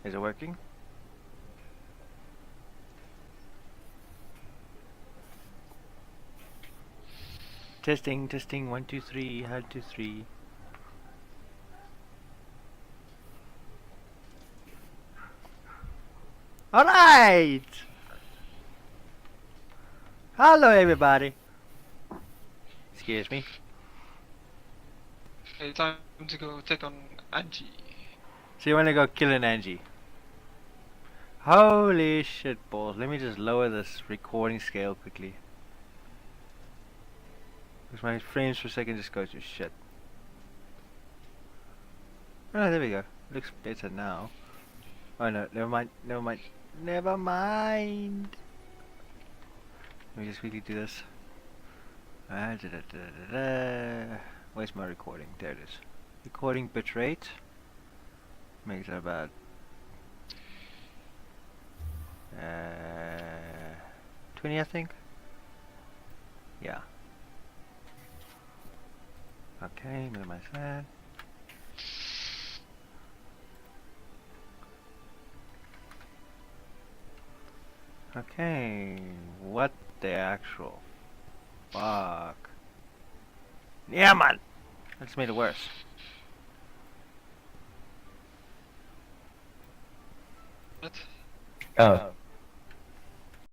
Is it working? Testing, testing, 1, 2, 3, 1, 2, 3. Alright! Hello everybody! Excuse me. Okay, time to go take on Angie. So you wanna go kill an Angie? Holy shit balls, let me just lower this recording scale quickly. Because my frames per second just goes to shit. Oh, there we go. Looks better now. Oh no, never mind, never mind, never mind! Let me just quickly do this. Where's my recording? There it is. Recording bitrate. Makes it about 20, I think. Yeah. Okay, minimize that. Okay, what the actual fuck? Yeah, man! That's made it worse. What? Oh,